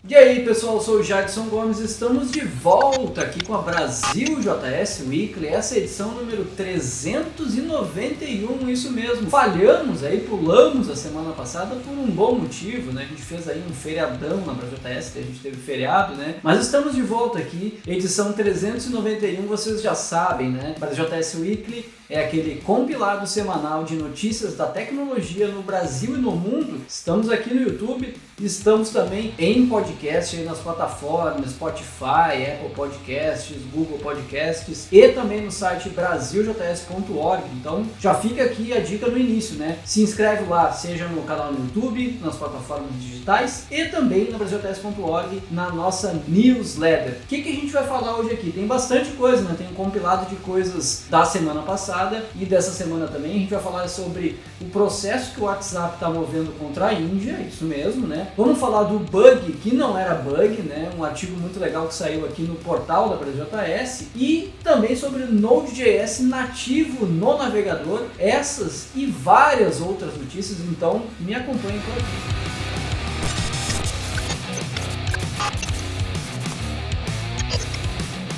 E aí pessoal, eu sou o Jadson Gomes, estamos de volta aqui com a Brasil JS Weekly, essa edição número 391, isso mesmo. Falhamos aí, pulamos a semana passada por um bom motivo, né? A gente fez aí um feriadão na Brasil JS, que a gente teve feriado, né? Mas estamos de volta aqui, edição 391, vocês já sabem, né? Brasil JS Weekly é aquele compilado semanal de notícias da tecnologia no Brasil e no mundo. Estamos aqui no YouTube, estamos também em podcast aí nas plataformas Spotify, Apple Podcasts, Google Podcasts e também no site brasiljs.org. Então já fica aqui a dica no início, né? Se inscreve lá, seja no canal no YouTube, nas plataformas digitais e também na brasiljs.org na nossa newsletter. O que a gente vai falar hoje aqui? Tem bastante coisa, né? Tem um compilado de coisas da semana passada e dessa semana também. A gente vai falar sobre o processo que o WhatsApp está movendo contra a Índia, isso mesmo, né? Vamos falar do bug que não era bug, né? Um artigo muito legal que saiu aqui no portal da BrasilJS e também sobre o Node.js nativo no navegador, essas e várias outras notícias, então me acompanhem por aqui.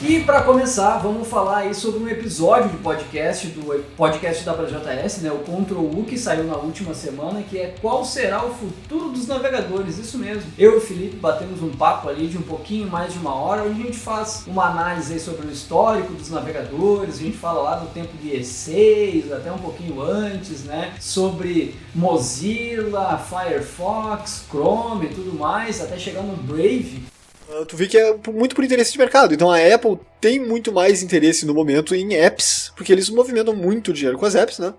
E para começar, vamos falar aí sobre um episódio de podcast, do podcast da BrasilJS, né, o Ctrl+U, que saiu na última semana, que é qual será o futuro dos navegadores, isso mesmo. Eu e o Felipe batemos um papo ali de um pouquinho mais de uma hora, onde a gente faz uma análise aí sobre o histórico dos navegadores, a gente fala lá do tempo de E6, até um pouquinho antes, né, sobre Mozilla, Firefox, Chrome e tudo mais, até chegar no Brave. Tu vê que é muito por interesse de mercado. Então a Apple tem muito mais interesse no momento em apps, porque eles movimentam muito dinheiro com as apps, né?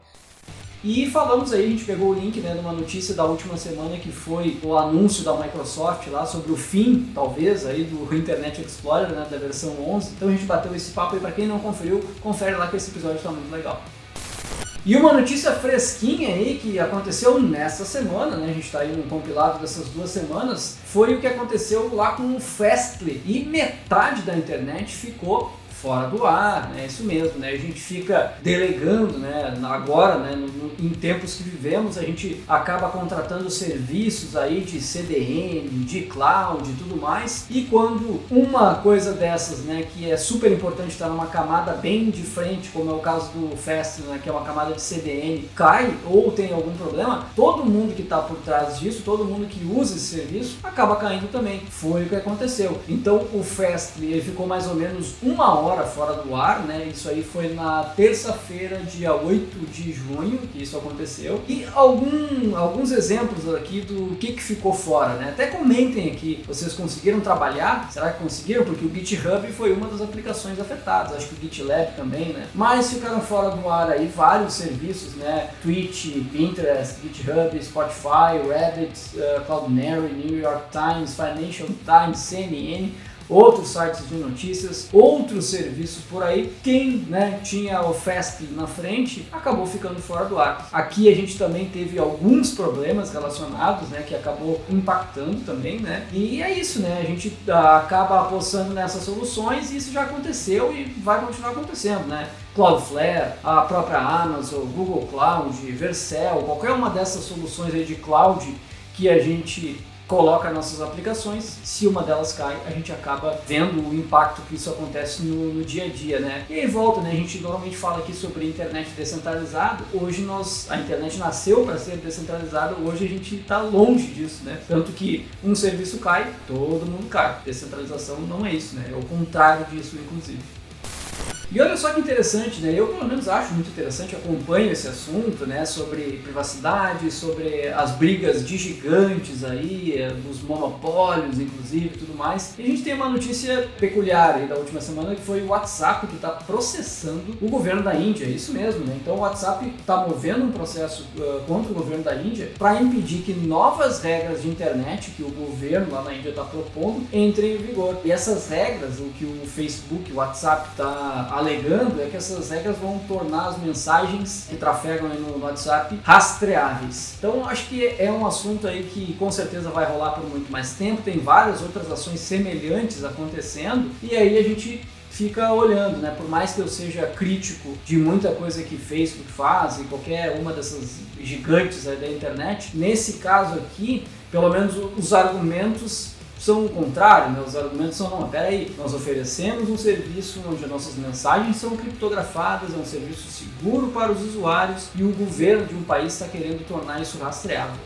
E falamos aí, a gente pegou o link, né, de uma notícia da última semana que foi o anúncio da Microsoft lá sobre o fim, talvez, aí do Internet Explorer, né, da versão 11. Então a gente bateu esse papo aí, pra quem não conferiu, confere lá que esse episódio tá muito legal. E uma notícia fresquinha aí que aconteceu nessa semana, né? A gente está aí num compilado dessas 2 semanas, foi o que aconteceu lá com o Fastly e metade da internet ficou fora do ar, né? Isso mesmo, né? A gente fica delegando, né? Agora, né? Em tempos que vivemos, a gente acaba contratando serviços aí de CDN, de cloud e tudo mais. E quando uma coisa dessas, né? Que é super importante estar numa camada bem de frente, como é o caso do Fastly, né? Que é uma camada de CDN, cai ou tem algum problema, todo mundo que está por trás disso, todo mundo que usa esse serviço, acaba caindo também. Foi o que aconteceu. Então o Fastly ele ficou mais ou menos 1 hora fora do ar, né? Isso aí foi na terça-feira, dia 8 de junho, que isso aconteceu. E alguns exemplos aqui do que ficou fora, né? Até comentem aqui, vocês conseguiram trabalhar? Será que conseguiram? Porque o GitHub foi uma das aplicações afetadas, acho que o GitLab também, né? Mas ficaram fora do ar aí vários serviços, né? Twitch, Pinterest, GitHub, Spotify, Reddit, Cloudinary, New York Times, Financial Times, CNN, outros sites de notícias, outros serviços por aí. Quem, né, tinha o Fastly na frente acabou ficando fora do ar. Aqui a gente também teve alguns problemas relacionados, né, que acabou impactando também, né, e é isso, né, a gente acaba apostando nessas soluções e isso já aconteceu e vai continuar acontecendo, né. Cloudflare, a própria Amazon, Google Cloud, Vercel, qualquer uma dessas soluções aí de cloud que a gente coloca nossas aplicações, se uma delas cai, a gente acaba vendo o impacto que isso acontece no dia a dia, né? E aí volta, né? A gente normalmente fala aqui sobre internet descentralizada. Hoje a internet nasceu para ser descentralizada, hoje a gente está longe disso, né? Tanto que um serviço cai, todo mundo cai. Descentralização não é isso, né? É o contrário disso, inclusive. E olha só que interessante, né? Eu pelo menos acho muito interessante, acompanho esse assunto, né? Sobre privacidade, sobre as brigas de gigantes aí, dos monopólios, inclusive, e tudo mais. E a gente tem uma notícia peculiar aí da última semana, que foi o WhatsApp que está processando o governo da Índia, isso mesmo, né? Então o WhatsApp está movendo um processo contra o governo da Índia para impedir que novas regras de internet que o governo lá na Índia está propondo entrem em vigor. E essas regras, o que o Facebook, o WhatsApp está alegando é que essas regras vão tornar as mensagens que trafegam aí no WhatsApp rastreáveis. Então acho que é um assunto aí que com certeza vai rolar por muito mais tempo, tem várias outras ações semelhantes acontecendo e aí a gente fica olhando, né? Por mais que eu seja crítico de muita coisa que Facebook faz e qualquer uma dessas gigantes aí da internet, nesse caso aqui, pelo menos os argumentos são o contrário, né? Os argumentos são, não, peraí, nós oferecemos um serviço onde as nossas mensagens são criptografadas, é um serviço seguro para os usuários e o governo de um país está querendo tornar isso rastreável.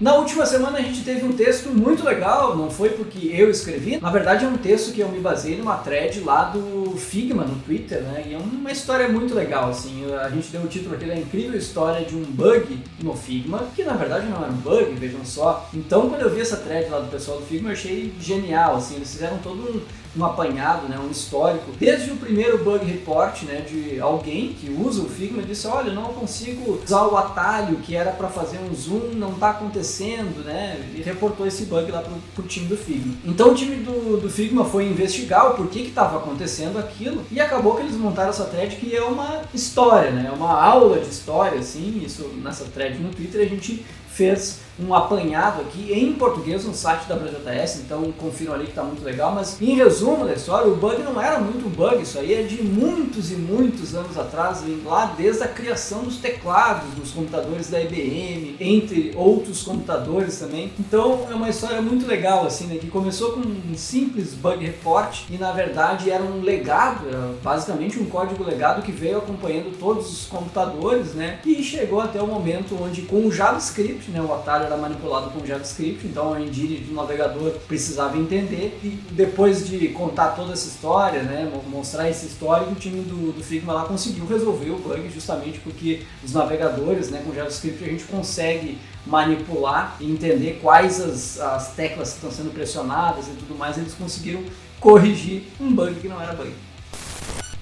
Na última semana a gente teve um texto muito legal, não foi porque eu escrevi, na verdade é um texto que eu me baseei numa thread lá do Figma no Twitter, né? E é uma história muito legal, assim, a gente deu o título aqui da incrível história de um bug no Figma, que na verdade não era um bug, vejam só. Então quando eu vi essa thread lá do pessoal do Figma eu achei genial, assim, eles fizeram todo um apanhado, né, um histórico, desde o primeiro bug report, né, de alguém que usa o Figma e disse, olha, eu não consigo usar o atalho que era para fazer um zoom, não está acontecendo, né, e reportou esse bug lá pro time do Figma. Então o time do Figma foi investigar o porquê que estava acontecendo aquilo e acabou que eles montaram essa thread que é uma história, né, é uma aula de história, assim, isso nessa thread no Twitter a gente fez um apanhado aqui em português no site da WJS, então confiram ali que está muito legal, mas em resumo da história, o bug não era muito um bug, isso aí é de muitos e muitos anos atrás, lá desde a criação dos teclados dos computadores da IBM, entre outros computadores também, então é uma história muito legal, assim, né, que começou com um simples bug report e na verdade era um legado, era basicamente um código legado que veio acompanhando todos os computadores, né, e chegou até o momento onde com o JavaScript, né, o atalho era manipulado com JavaScript, então a engine do navegador precisava entender e depois de contar toda essa história, né, mostrar essa história, o time do Figma lá conseguiu resolver o bug justamente porque os navegadores, né, com JavaScript a gente consegue manipular e entender quais as teclas que estão sendo pressionadas e tudo mais, eles conseguiram corrigir um bug que não era bug.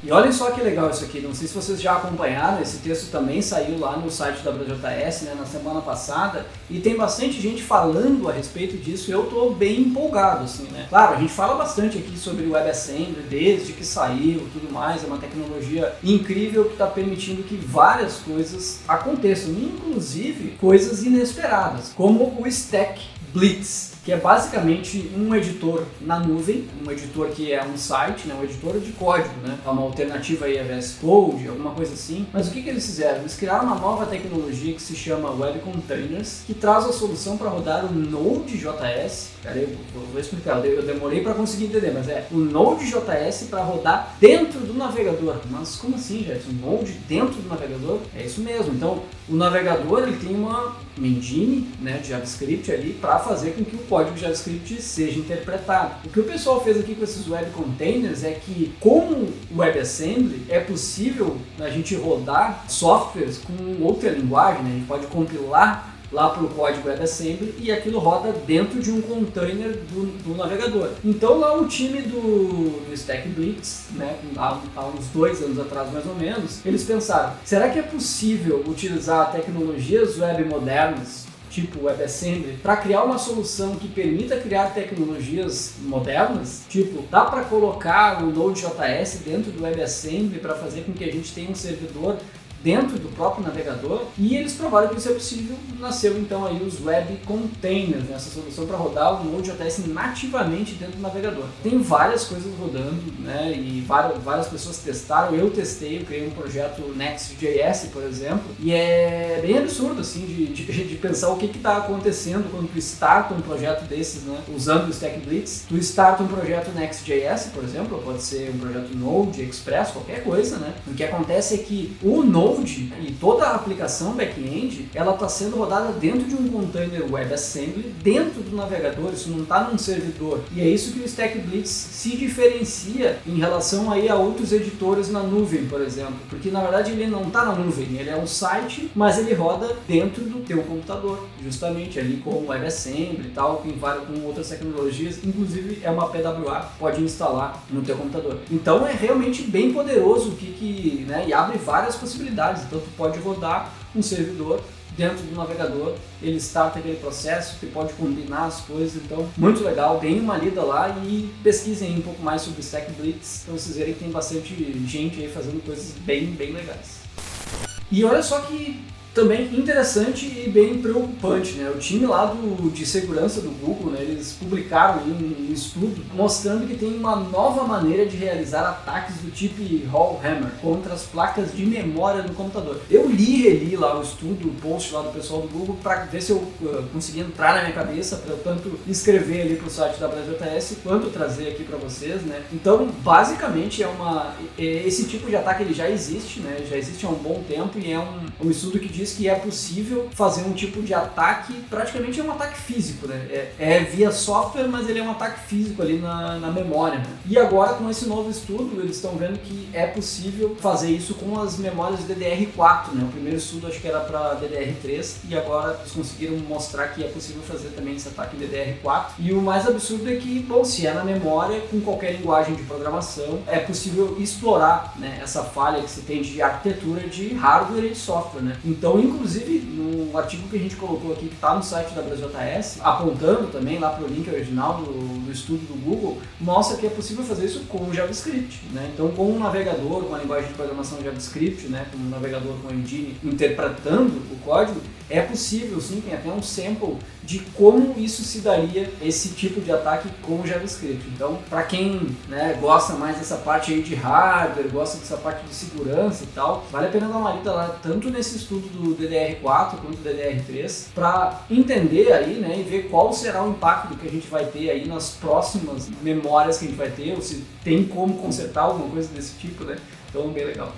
E olhem só que legal isso aqui, não sei se vocês já acompanharam, esse texto também saiu lá no site da WJS, né, na semana passada, e tem bastante gente falando a respeito disso e eu tô bem empolgado, assim, né. Claro, a gente fala bastante aqui sobre o WebAssembly desde que saiu e tudo mais, é uma tecnologia incrível que está permitindo que várias coisas aconteçam, inclusive coisas inesperadas, como o Stack Blitz, que é basicamente um editor na nuvem, um editor que é um site, né, um editor de código, né, é uma alternativa aí a VS Code, alguma coisa assim. Mas o que eles fizeram? Eles criaram uma nova tecnologia que se chama Web Containers, que traz a solução para rodar o Node.js. Cara, eu vou explicar, eu demorei para conseguir entender, mas é o Node.js para rodar dentro do navegador. Mas como assim, gente? Um Node dentro do navegador? É isso mesmo. Então, o navegador ele tem uma engine, né, de JavaScript ali para fazer com que o código JavaScript seja interpretado. O que o pessoal fez aqui com esses Web Containers é que, com o WebAssembly, é possível a gente rodar softwares com outra linguagem, né? A gente pode compilar lá para o código WebAssembly e aquilo roda dentro de um container do navegador. Então lá o time do Stack Blitz, né, há uns 2 anos atrás mais ou menos, eles pensaram, será que é possível utilizar tecnologias web modernas, tipo WebAssembly, para criar uma solução que permita criar tecnologias modernas? Tipo, dá para colocar o Node.js dentro do WebAssembly para fazer com que a gente tenha um servidor dentro do próprio navegador, e eles provaram que isso é possível. Nasceu então aí os Web Containers, né? Essa solução para rodar o Node.js nativamente dentro do navegador. Tem várias coisas rodando, né? E várias pessoas testaram, eu testei, eu criei um projeto Next.js, por exemplo, e é bem absurdo assim de pensar o que está acontecendo quando tu starta um projeto desses, né? Usando o Stack Blitz, tu starta um projeto Next.js, por exemplo, pode ser um projeto Node, Express, qualquer coisa, né? O que acontece é que o Node e toda a aplicação back-end, ela está sendo rodada dentro de um container WebAssembly, dentro do navegador, isso não está num servidor. E é isso que o Stack Blitz se diferencia em relação aí a outros editores na nuvem, por exemplo, porque na verdade ele não está na nuvem, ele é um site, mas ele roda dentro do teu computador, justamente ali com o WebAssembly e tal, com outras tecnologias, inclusive é uma PWA, pode instalar no teu computador. Então é realmente bem poderoso né, e abre várias possibilidades. Então tu pode rodar um servidor dentro do navegador, ele starta aquele processo, tu pode combinar as coisas, então muito legal, deem uma lida lá e pesquisem um pouco mais sobre o Stack Blitz, para vocês verem que tem bastante gente aí fazendo coisas bem legais. E olha só que também interessante e bem preocupante, né? O time lá de segurança do Google, né, eles publicaram um estudo mostrando que tem uma nova maneira de realizar ataques do tipo Hall Hammer contra as placas de memória do computador. Eu reli lá o estudo, o post lá do pessoal do Google para ver se eu conseguia entrar na minha cabeça, para eu tanto escrever ali pro site da BrasilJS quanto trazer aqui para vocês, né? Então, basicamente esse tipo de ataque ele já existe, né? Já existe há um bom tempo e é um estudo que diz que é possível fazer um tipo de ataque, praticamente é um ataque físico, né? É via software, mas ele é um ataque físico ali na memória, né? E agora com esse novo estudo, eles estão vendo que é possível fazer isso com as memórias DDR4, né? O primeiro estudo acho que era para DDR3 e agora eles conseguiram mostrar que é possível fazer também esse ataque em DDR4. E o mais absurdo é que, bom, se é na memória, com qualquer linguagem de programação, é possível explorar, né, essa falha que se tem de arquitetura de hardware e de software, né? Então, inclusive, no artigo que a gente colocou aqui, que está no site da BrasilJS, apontando também lá para o link original do estudo do Google, mostra que é possível fazer isso com JavaScript, né? Então, com um navegador, com a linguagem de programação JavaScript, né, com um navegador com engine interpretando o código, é possível, sim, tem até um sample de como isso se daria, esse tipo de ataque com o JavaScript. Então, para quem, né, gosta mais dessa parte aí de hardware, gosta dessa parte de segurança e tal, vale a pena dar uma lida lá, tanto nesse estudo do DDR4 quanto do DDR3, para entender aí, né, e ver qual será o impacto que a gente vai ter aí nas próximas memórias que a gente vai ter, ou se tem como consertar alguma coisa desse tipo, né? Então, bem legal.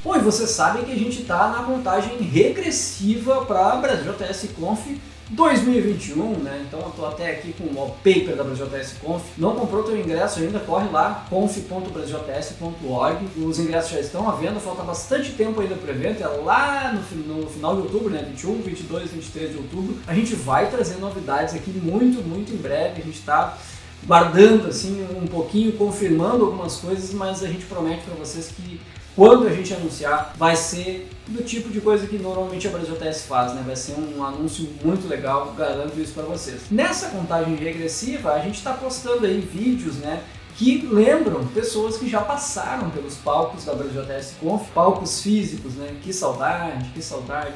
Bom, e vocês sabem que a gente está na contagem regressiva para a BrasilJS Conf 2021, né? Então eu tô até aqui com o wallpaper da BrasilJS Conf. Não comprou teu ingresso ainda? Corre lá, conf.brasilJS.org. Os ingressos já estão à venda, falta bastante tempo ainda para o evento, é lá no final de outubro, né? 21, 22, 23 de outubro. A gente vai trazer novidades aqui muito em breve. A gente está guardando assim um pouquinho, confirmando algumas coisas, mas a gente promete para vocês que quando a gente anunciar, vai ser do tipo de coisa que normalmente a BrasilJS faz, né? Vai ser um anúncio muito legal, garanto isso para vocês. Nessa contagem regressiva, a gente está postando aí vídeos, né, que lembram pessoas que já passaram pelos palcos da BrasilJS Conf, palcos físicos, né? Que saudade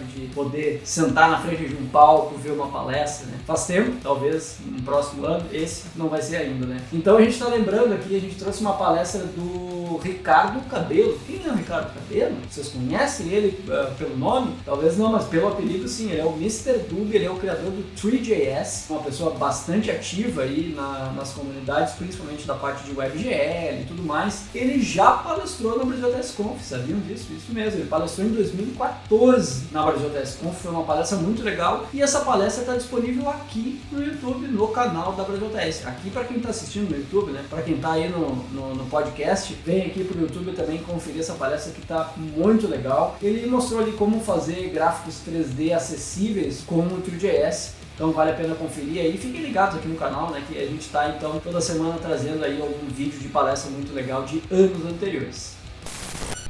de poder sentar na frente de um palco, ver uma palestra, né? Faz tempo, talvez no próximo ano, esse não vai ser ainda, né? Então a gente está lembrando aqui, a gente trouxe uma palestra do Ricardo Cabello. Quem é o Ricardo Cabello? Vocês conhecem ele pelo nome? Talvez não, mas pelo apelido sim, ele é o Mr. Dub, ele é o criador do Three.js, uma pessoa bastante ativa aí nas comunidades, principalmente da parte de WebGL e tudo mais. Ele já palestrou na BrasilJS Conf, sabiam disso? Isso mesmo, ele palestrou em 2014 na BrasilJS Conf, foi uma palestra muito legal e essa palestra está disponível aqui no YouTube, no canal da BrasilJS. Aqui para quem está assistindo no YouTube, né? Para quem está aí no podcast, vem aqui pro YouTube também conferir essa palestra que está muito legal. Ele mostrou ali como fazer gráficos 3D acessíveis com o Three.js. Então vale a pena conferir aí, fiquem ligados aqui no canal, né, que a gente está então toda semana trazendo aí algum vídeo de palestra muito legal de anos anteriores.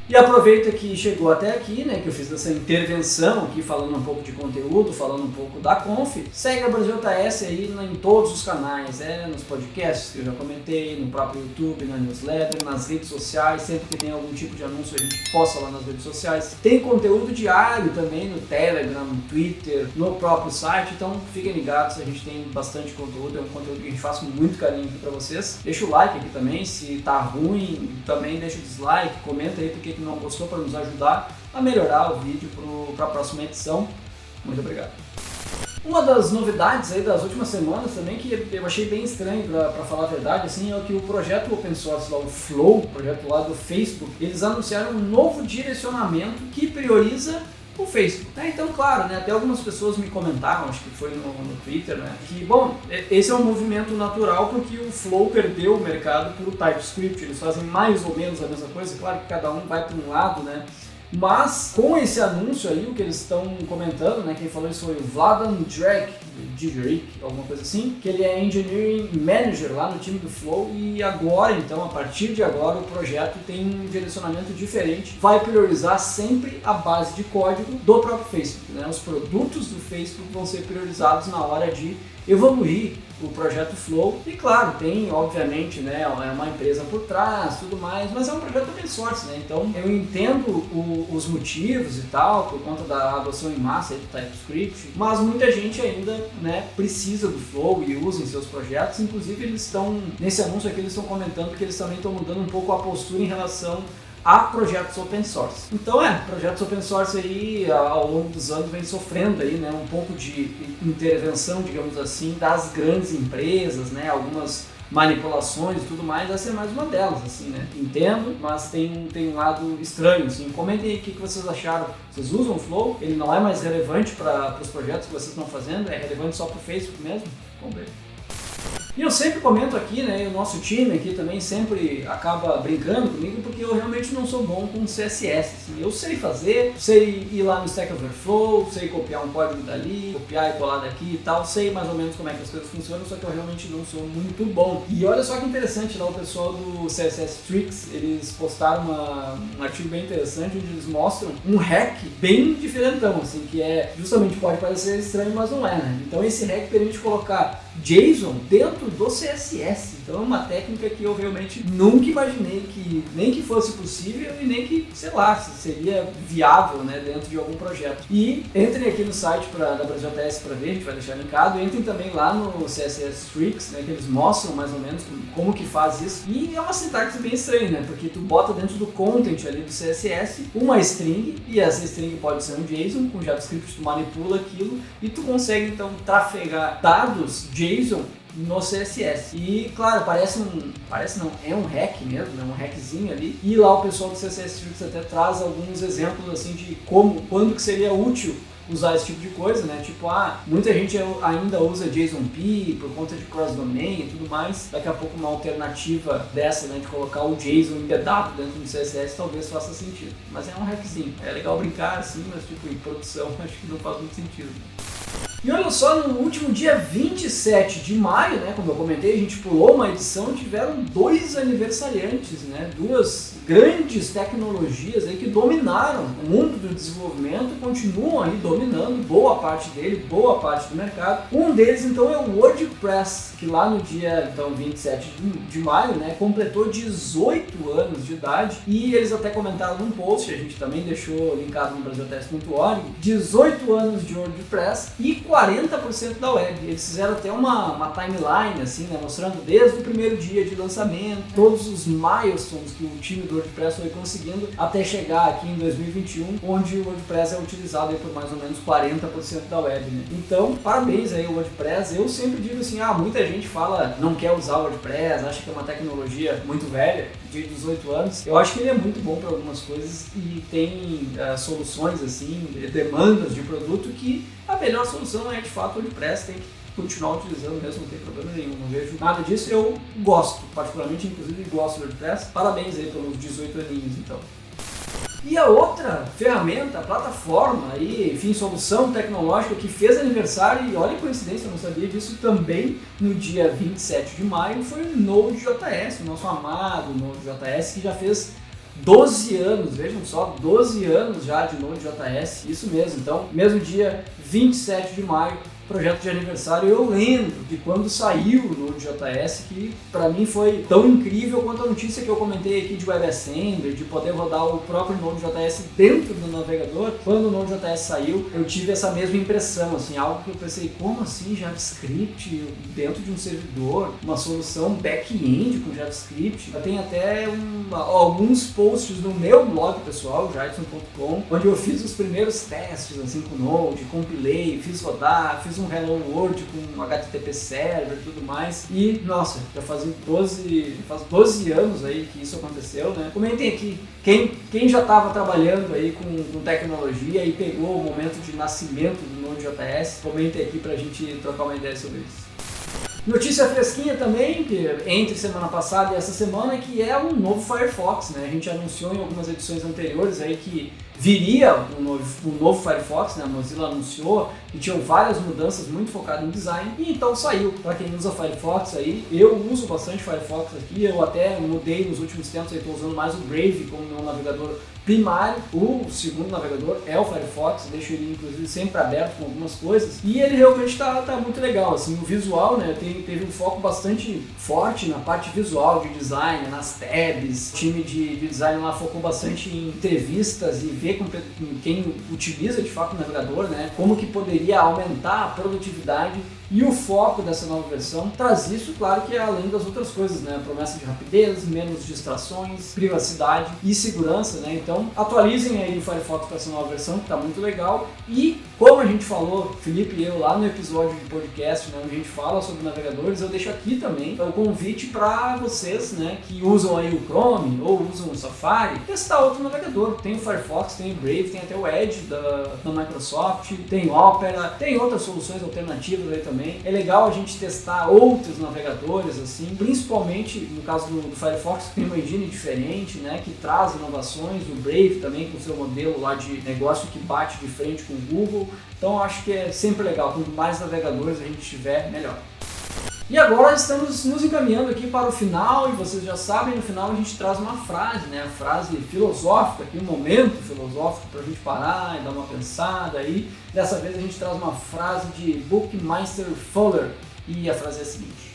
E aproveita que chegou até aqui, né, que eu fiz essa intervenção aqui falando um pouco de conteúdo, falando um pouco da Conf. Segue a BrasilJS aí em todos os canais, nos podcasts que eu já comentei, no próprio YouTube, na newsletter, nas redes sociais, sempre que tem algum tipo de anúncio a gente posta lá nas redes sociais. Tem conteúdo diário também no Telegram, no Twitter, no próprio site, então fiquem ligados, a gente tem bastante conteúdo, é um conteúdo que a gente faz com muito carinho aqui pra vocês. Deixa o like aqui também, se tá ruim, também deixa o dislike, comenta aí porque que não gostou para nos ajudar a melhorar o vídeo para a próxima edição. Muito obrigado. Uma das novidades aí das últimas semanas também que eu achei bem estranho para falar a verdade, assim, é que o projeto open source lá, o Flow, o projeto lá do Facebook, eles anunciaram um novo direcionamento que prioriza o Facebook. Então, claro, né, até algumas pessoas me comentaram, acho que foi no Twitter, né, que, bom, esse é um movimento natural porque o Flow perdeu o mercado por o TypeScript, eles fazem mais ou menos a mesma coisa, claro que cada um vai para um lado, né, mas com esse anúncio aí, o que eles estão comentando, né, quem falou isso foi o Vladan Djeric, alguma coisa assim, que ele é Engineering Manager lá no time do Flow e agora, então, a partir de agora, o projeto tem um direcionamento diferente, vai priorizar sempre a base de código do próprio Facebook, né, os produtos do Facebook vão ser priorizados na hora de evoluir o projeto Flow. E claro, tem obviamente, né, uma empresa por trás, tudo mais, mas é um projeto open source, né? Então eu entendo os motivos e tal, por conta da adoção em massa do TypeScript, mas muita gente ainda, né, precisa do Flow e usa em seus projetos. Inclusive eles estão, nesse anúncio aqui, eles estão comentando que eles também estão mudando um pouco a postura em relação a projetos open source. Então projetos open source aí ao longo dos anos vem sofrendo aí, né, um pouco de intervenção, digamos assim, das grandes empresas, né, algumas manipulações e tudo mais. Essa é mais uma delas, assim, né? Entendo, mas tem um lado estranho, assim. Comentem aí o que vocês acharam. Vocês usam o Flow? Ele não é mais relevante para os projetos que vocês estão fazendo? É relevante só para o Facebook mesmo? Vamos ver. E eu sempre comento aqui, né, o nosso time aqui também sempre acaba brincando comigo porque eu realmente não sou bom com CSS, assim. Eu sei fazer, sei ir lá no Stack Overflow, sei copiar um código dali, copiar e colar daqui e tal, sei mais ou menos como é que as coisas funcionam, só que eu realmente não sou muito bom. E olha só que interessante, lá o pessoal do CSS Tricks, eles postaram um artigo bem interessante onde eles mostram um hack bem diferentão, assim, que é, justamente pode parecer estranho, mas não é, né? Então esse hack permite colocar JSON dentro do CSS. Então é uma técnica que eu realmente nunca imaginei que nem que fosse possível e nem que, sei lá, seria viável, né, dentro de algum projeto. E entrem aqui no site da BrasilJS para ver, a gente vai deixar linkado. Entrem também lá no CSS Tricks, né, que eles mostram mais ou menos como que faz isso. E é uma sintaxe bem estranha, né, porque tu bota dentro do content ali do CSS uma string, e essa string pode ser um JSON, com JavaScript tu manipula aquilo e tu consegue então trafegar dados JSON no CSS. E claro, é um hack mesmo, é um hackzinho ali. E lá o pessoal do CSS Tricks até traz alguns exemplos assim de quando que seria útil usar esse tipo de coisa, né? Tipo, muita gente ainda usa JSONP por conta de cross-domain e tudo mais. Daqui a pouco uma alternativa dessa, né, de colocar o JSON embedado dentro do CSS talvez faça sentido. Mas é um hackzinho. É legal brincar assim, mas tipo, em produção acho que não faz muito sentido. E olha só, no último dia 27 de maio, né, como eu comentei, a gente pulou uma edição, tiveram 2 aniversariantes, né, 2 grandes tecnologias aí que dominaram o mundo do desenvolvimento, continuam aí dominando boa parte dele, boa parte do mercado. Um deles então é o WordPress, que lá no dia então 27 de maio, né, completou 18 anos de idade, e eles até comentaram num post, a gente também deixou linkado no brasiltest.org, 18 anos de WordPress e 40% da web. Eles fizeram até uma timeline, assim, né, mostrando desde o primeiro dia de lançamento, todos os milestones que o time do WordPress foi conseguindo até chegar aqui em 2021, onde o WordPress é utilizado aí por mais ou menos 40% da web, né? Então, parabéns aí ao WordPress. Eu sempre digo assim, muita gente fala, não quer usar o WordPress, acha que é uma tecnologia muito velha, de 18 anos. Eu acho que ele é muito bom para algumas coisas e tem soluções, assim, demandas de produto que a melhor solução é de fato o WordPress, tem que continuar utilizando mesmo, não tem problema nenhum, não vejo nada disso. Eu gosto, particularmente, inclusive gosto do WordPress. Parabéns aí pelos 18 aninhos, então. E a outra ferramenta, plataforma, aí, enfim, solução tecnológica que fez aniversário, e olha que coincidência, eu não sabia disso, também no dia 27 de maio, foi o Node.js, o nosso amado Node.js, que já fez 12 anos, vejam só, 12 anos já de Node.js, isso mesmo. Então, mesmo dia 27 de maio, projeto de aniversário. Eu lembro de quando saiu o Node.js, que para mim foi tão incrível quanto a notícia que eu comentei aqui de WebAssembly, de poder rodar o próprio Node.js dentro do navegador. Quando o Node.js saiu, eu tive essa mesma impressão, assim, algo que eu pensei, como assim JavaScript dentro de um servidor, uma solução back-end com JavaScript? Eu tenho até alguns posts no meu blog pessoal, jaidson.com, onde eu fiz os primeiros testes assim com Node, compilei, fiz rodar, fiz um Hello World com HTTP Server e tudo mais. E, nossa, já faz 12 anos aí que isso aconteceu, né? Comentem aqui, quem já estava trabalhando aí com tecnologia e pegou o momento de nascimento do Node.js, comentem aqui pra gente trocar uma ideia sobre isso. Notícia fresquinha também, que entre semana passada e essa semana, que é um novo Firefox, né? A gente anunciou em algumas edições anteriores aí que viria um novo Firefox, né? A Mozilla anunciou e tinham várias mudanças muito focadas em design, e então saiu. Para quem usa Firefox aí, eu uso bastante Firefox aqui, eu até mudei nos últimos tempos, estou usando mais o Brave como meu navegador primário. O segundo navegador é o Firefox, deixo ele inclusive sempre aberto com algumas coisas, e ele realmente tá muito legal, assim, o visual, né, teve um foco bastante forte na parte visual de design, nas tabs, o time de design lá focou bastante em entrevistas e ver com quem utiliza de fato o navegador, né, como que poderia aumentar a produtividade. E o foco dessa nova versão traz isso, claro que é além das outras coisas, né? Promessa de rapidez, menos distrações, privacidade e segurança, né? Então atualizem aí o Firefox para essa nova versão, que está muito legal. E como a gente falou, Felipe e eu, lá no episódio de podcast, né, onde a gente fala sobre navegadores, eu deixo aqui também o convite para vocês, né, que usam aí o Chrome ou usam o Safari, testar outro navegador. Tem o Firefox, tem o Brave, tem até o Edge da Microsoft, tem Opera, tem outras soluções alternativas aí também. É legal a gente testar outros navegadores, assim, principalmente no caso do Firefox, que tem uma engine diferente, né, que traz inovações, o Brave também com seu modelo lá de negócio que bate de frente com o Google. Então eu acho que é sempre legal, quanto mais navegadores a gente tiver, melhor. E agora estamos nos encaminhando aqui para o final, e vocês já sabem, no final a gente traz uma frase, né? A frase filosófica, aqui um momento filosófico para a gente parar e dar uma pensada aí. Dessa vez a gente traz uma frase de Buckminster Fuller, e a frase é a seguinte: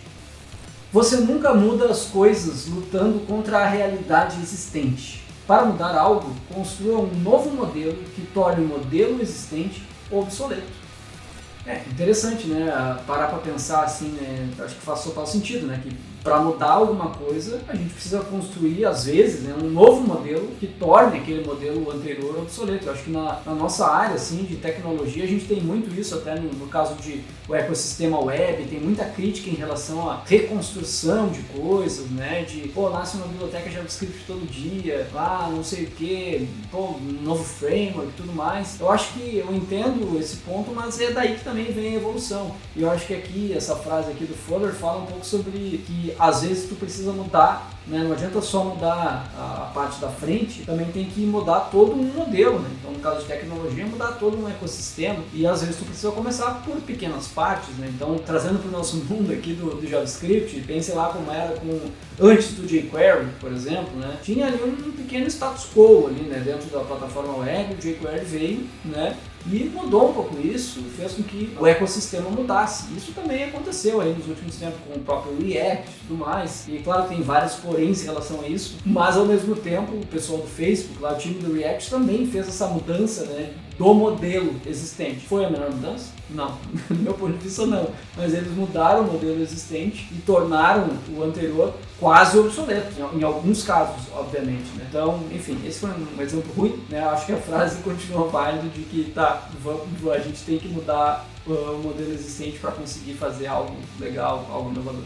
você nunca muda as coisas lutando contra a realidade existente. Para mudar algo, construa um novo modelo que torne o modelo existente obsoleto. É interessante, né? Parar para pensar assim, né? Acho que faz total sentido, né? Que para mudar alguma coisa, a gente precisa construir, às vezes, né, um novo modelo que torne aquele modelo anterior obsoleto. Eu acho que na nossa área assim, de tecnologia, a gente tem muito isso, até no caso de o ecossistema web, tem muita crítica em relação à reconstrução de coisas, né? De, pô, nasce uma biblioteca JavaScript todo dia, não sei o que, pô, um novo framework e tudo mais. Eu acho que eu entendo esse ponto, mas é daí que também vem a evolução. E eu acho que aqui, essa frase aqui do Fuller fala um pouco sobre que às vezes tu precisa mudar, né? Não adianta só mudar a parte da frente, também tem que mudar todo um modelo, né? Então no caso de tecnologia, mudar todo um ecossistema, e às vezes tu precisa começar por pequenas partes, né? Então trazendo para o nosso mundo aqui do JavaScript, pense lá como era antes do jQuery, por exemplo, né? Tinha ali um pequeno status quo ali, né? Dentro da plataforma web, o jQuery veio, né? E mudou um pouco isso, fez com que o ecossistema mudasse. Isso também aconteceu aí nos últimos tempos com o próprio React e tudo mais. E claro, tem vários poréns em relação a isso, mas ao mesmo tempo o pessoal do Facebook, lá o time do React também fez essa mudança, né, do modelo existente. Foi a melhor mudança? Não, do meu ponto de vista não. Mas eles mudaram o modelo existente e tornaram o anterior quase obsoleto, em alguns casos, obviamente, né? Então, enfim, esse foi um exemplo ruim, né? Acho que a frase continua válida de que a gente tem que mudar o modelo existente para conseguir fazer algo legal, algo inovador.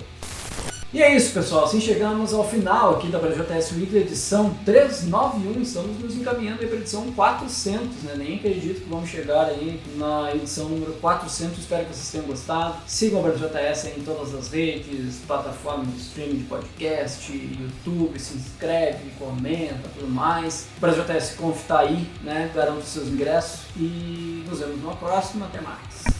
E é isso, pessoal, assim chegamos ao final aqui da BJS Weekly, edição 391, estamos nos encaminhando para a edição 400, né? Nem acredito que vamos chegar aí na edição número 400, espero que vocês tenham gostado. Sigam a BJS aí em todas as redes, plataformas de streaming de podcast, YouTube, se inscreve, comenta, tudo mais. O BJS Conf tá aí, né? Garanta os seus ingressos e nos vemos numa próxima, até mais.